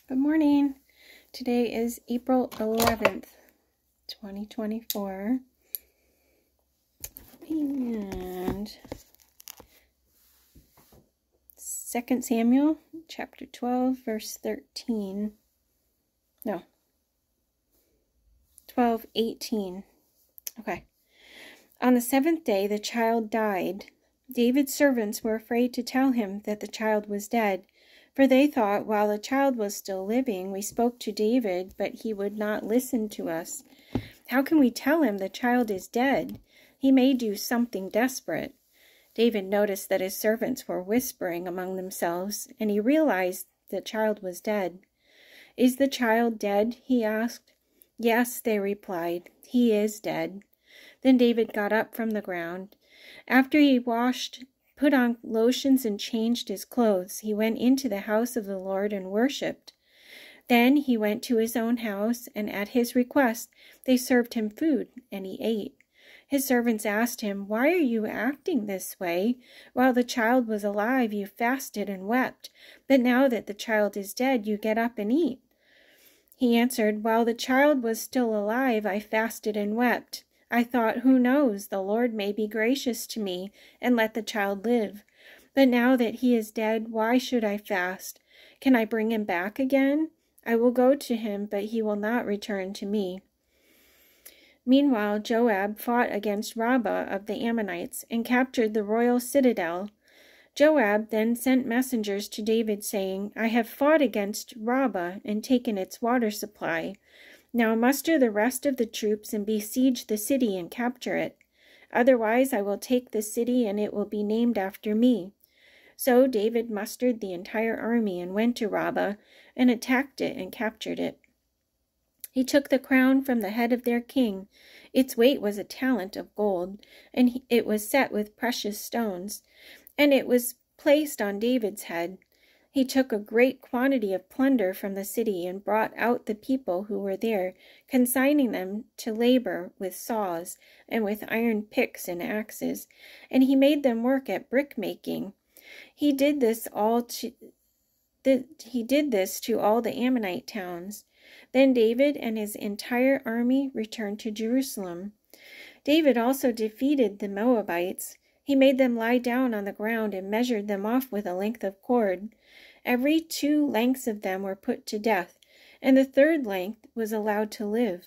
Good morning. Today is April 11th, 2024. And 2 Samuel chapter 12, verse 13. No. 12:18. Okay. On the seventh day, the child died. David's servants were afraid to tell him that the child was dead, for they thought, while the child was still living, we spoke to David, but he would not listen to us. How can we tell him the child is dead? He may do something desperate. David noticed that his servants were whispering among themselves, and he realized the child was dead. Is the child dead? He asked. Yes, they replied. He is dead. Then David got up from the ground. After he washed, put on lotions, and changed his clothes, he went into the house of the Lord and worshipped. Then he went to his own house, and at his request they served him food, and he ate. His servants asked him, "Why are you acting this way? While the child was alive, you fasted and wept, but now that the child is dead, you get up and eat." He answered, "While the child was still alive, I fasted and wept. I thought, who knows, the Lord may be gracious to me and let the child live. But now that he is dead, why should I fast? Can I bring him back again? I will go to him, but he will not return to me." Meanwhile, Joab fought against Rabbah of the Ammonites and captured the royal citadel. Joab then sent messengers to David, saying, "I have fought against Rabbah and taken its water supply. Now muster the rest of the troops and besiege the city and capture it. Otherwise I will take the city and it will be named after me." So David mustered the entire army and went to Rabbah and attacked it and captured it. He took the crown from the head of their king. Its weight was a talent of gold, and it was set with precious stones, and it was placed on David's head. He took a great quantity of plunder from the city and brought out the people who were there, consigning them to labor with saws and with iron picks and axes, and he made them work at brick-making. He did this to all the Ammonite towns. Then David and his entire army returned to Jerusalem. David also defeated the Moabites. He made them lie down on the ground and measured them off with a length of cord. Every 2 lengths of them were put to death, and the 3rd length was allowed to live.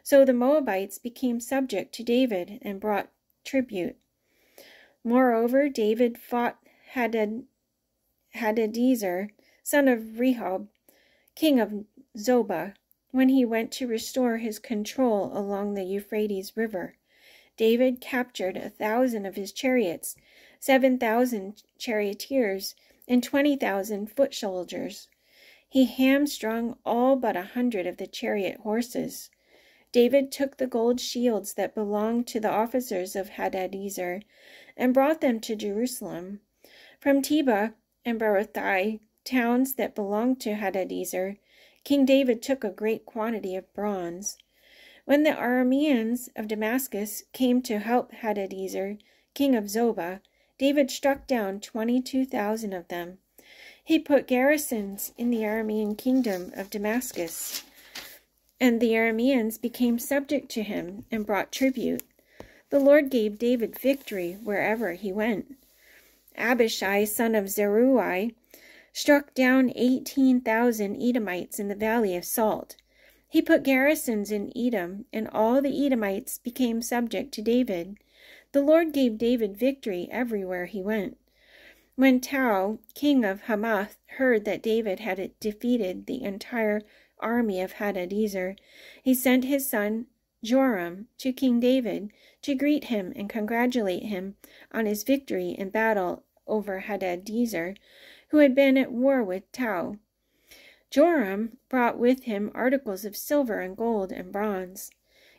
So the Moabites became subject to David and brought tribute. Moreover, David fought Hadadezer, son of Rehob, king of Zobah, when he went to restore his control along the Euphrates River. David captured 1,000 of his chariots, 7,000 charioteers, and 20,000 foot soldiers. He hamstrung all but 100 of the chariot horses. David took the gold shields that belonged to the officers of Hadadezer and brought them to Jerusalem. From Tebah and Berothai, towns that belonged to Hadadezer, King David took a great quantity of bronze. When the Arameans of Damascus came to help Hadadezer, king of Zobah, David struck down 22,000 of them. He put garrisons in the Aramean kingdom of Damascus, and the Arameans became subject to him and brought tribute. The Lord gave David victory wherever he went. Abishai, son of Zeruiah, struck down 18,000 Edomites in the Valley of Salt. He put garrisons in Edom, and all the Edomites became subject to David. The Lord gave David victory everywhere he went. When Tou, king of Hamath, heard that David had defeated the entire army of Hadadezer, he sent his son Joram to King David to greet him and congratulate him on his victory in battle over Hadadezer, who had been at war with Tou. Joram brought with him articles of silver and gold and bronze.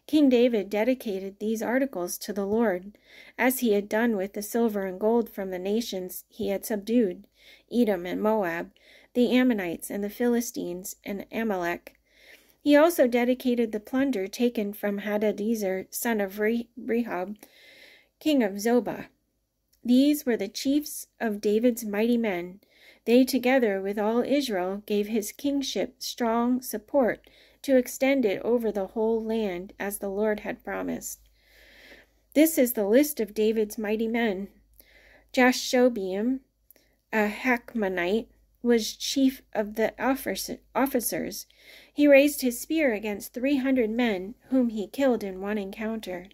King David dedicated these articles to the Lord, as he had done with the silver and gold from the nations he had subdued, Edom and Moab, the Ammonites and the Philistines and Amalek. He also dedicated the plunder taken from Hadadezer, son of Rehob, king of Zobah. These were the chiefs of David's mighty men. They, together with all Israel, gave his kingship strong support to extend it over the whole land, as the Lord had promised. This is the list of David's mighty men. Jashobeam, a Hachmonite, was chief of the officers. He raised his spear against 300 men, whom he killed in one encounter.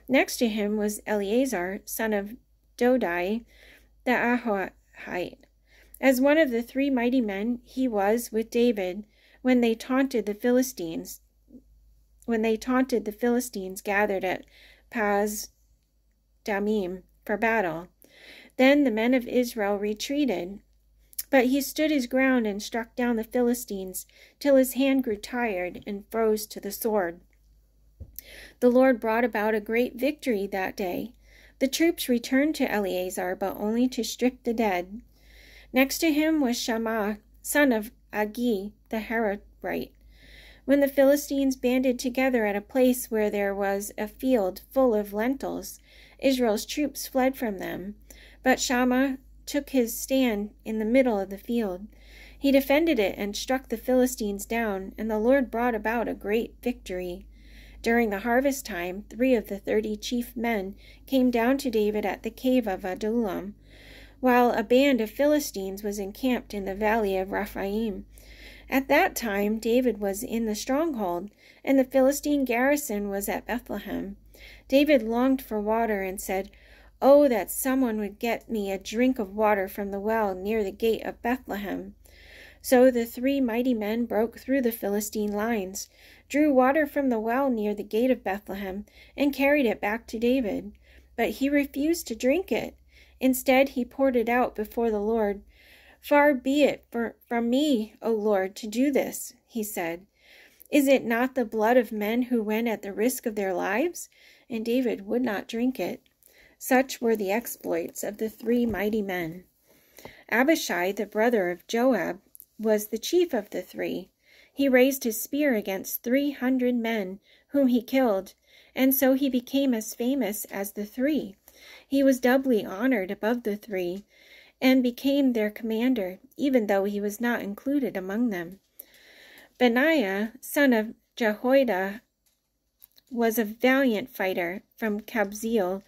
Next to him was Eleazar, son of Dodai, the Ahohite. As one of the 3 mighty men, he was with David when they taunted the Philistines gathered at Pas Damim for battle. Then the men of Israel retreated, but he stood his ground and struck down the Philistines till his hand grew tired and froze to the sword. The Lord brought about a great victory that day. The troops returned to Eleazar, but only to strip the dead. Next to him was Shammah, son of Agi, the Hararite. When the Philistines banded together at a place where there was a field full of lentils, Israel's troops fled from them. But Shammah took his stand in the middle of the field. He defended it and struck the Philistines down, and the Lord brought about a great victory. During the harvest time, 3 of the 30 chief men came down to David at the cave of Adullam, while a band of Philistines was encamped in the valley of Rephaim. At that time, David was in the stronghold, and the Philistine garrison was at Bethlehem. David longed for water and said, "Oh, that someone would get me a drink of water from the well near the gate of Bethlehem." So the 3 mighty men broke through the Philistine lines, drew water from the well near the gate of Bethlehem, and carried it back to David. But he refused to drink it. Instead, he poured it out before the Lord. "Far be it from me, O Lord, to do this," he said. "Is it not the blood of men who went at the risk of their lives?" And David would not drink it. Such were the exploits of the 3 mighty men. Abishai, the brother of Joab, was the chief of the 3. He raised his spear against 300 men, whom he killed, and so he became as famous as the 3. He was doubly honored above the 3, and became their commander, even though he was not included among them. Benaiah, son of Jehoiada, was a valiant fighter from Kabzeel,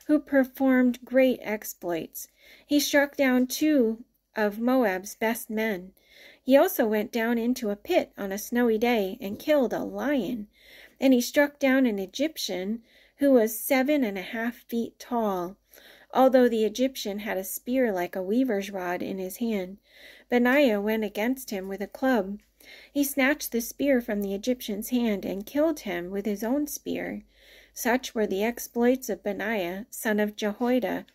who performed great exploits. He struck down 2 of Moab's best men. He also went down into a pit on a snowy day and killed a lion, and he struck down an Egyptian who was 7.5 feet tall. Although the Egyptian had a spear like a weaver's rod in his hand, Benaiah went against him with a club. He snatched the spear from the Egyptian's hand and killed him with his own spear. Such were the exploits of Benaiah, son of Jehoiada.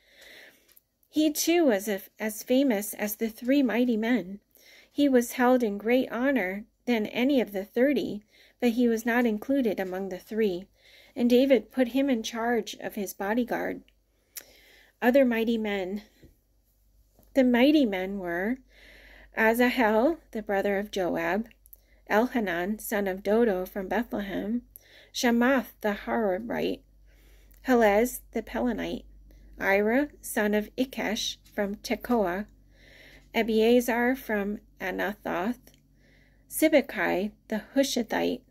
He too was as famous as the 3 mighty men. He was held in great honor than any of the 30, but he was not included among the 3, and David put him in charge of his bodyguard. Other mighty men. The mighty men were Asahel, the brother of Joab, Elhanan, son of Dodo from Bethlehem, Shamath the Hararite, Helez the Pelonite, Ira, son of Ikesh from Tekoa, Abiezer from Anathoth, Sibbecai the Hushathite,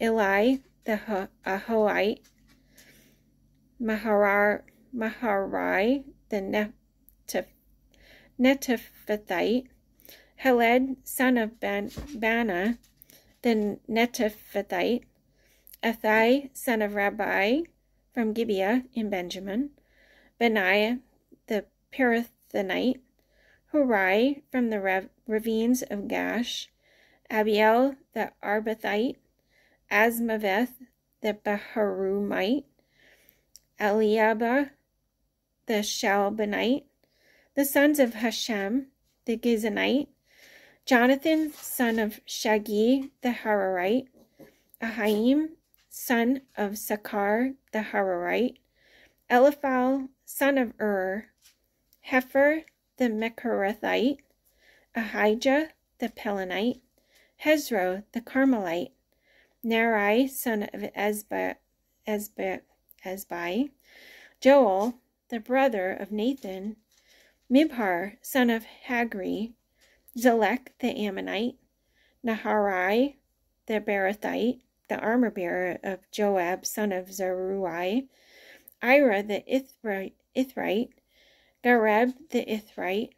Eli the Ahoite, Maharai the Netophathite, Heled, son of Bana the Netophathite, Athai, son of Rabbi from Gibeah in Benjamin, Benaiah the Pirathonite, Hurai from the ravines of Gash, Abiel the Arbathite, Asmaveth the Baharumite, Eliabah the Shalbanite, the sons of Hashem the Gizonite, Jonathan son of Shagi the Hararite, Ahaim son of Sakar the Hararite, Eliphal son of Hefer the Mecharathite, Ahijah the Pelonite, Hezro the Carmelite, Nerai son of Ezbai, Joel the brother of Nathan, Mibhar, son of Hagri, Zelek the Ammonite, Naharai the Beerothite, the armor-bearer of Joab, son of Zeruiah, Ira the Ithrite, Gareb the Ithrite,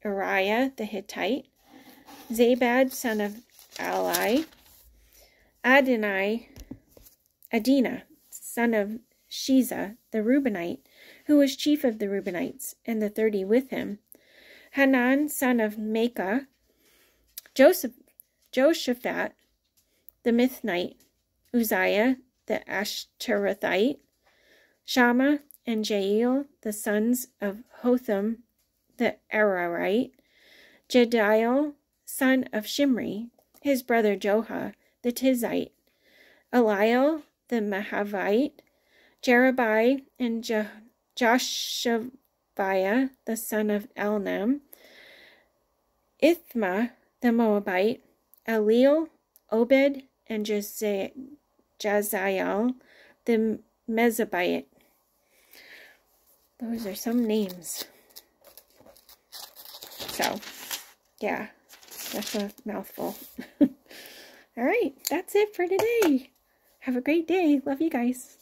Uriah the Hittite, Zabad, son of Ali, Adina, son of Shiza, the Reubenite, who was chief of the Reubenites, and the 30 with him, Hanan, son of Maacah, Joshaphat, the Mithnite, Uzziah, the Ashtarothite, Shammah and Jael, the sons of Hotham, the Ararite, Jediel, son of Shimri, his brother Joha, the Tizite, Eliel, the Mahavite, Jerubai and Joshaviah, the son of Elnam, Ithma, the Moabite, Eliel, Obed, and Jaziel, the Mezabite. Those are some names. So, yeah, that's a mouthful. All right, that's it for today. Have a great day. Love you guys.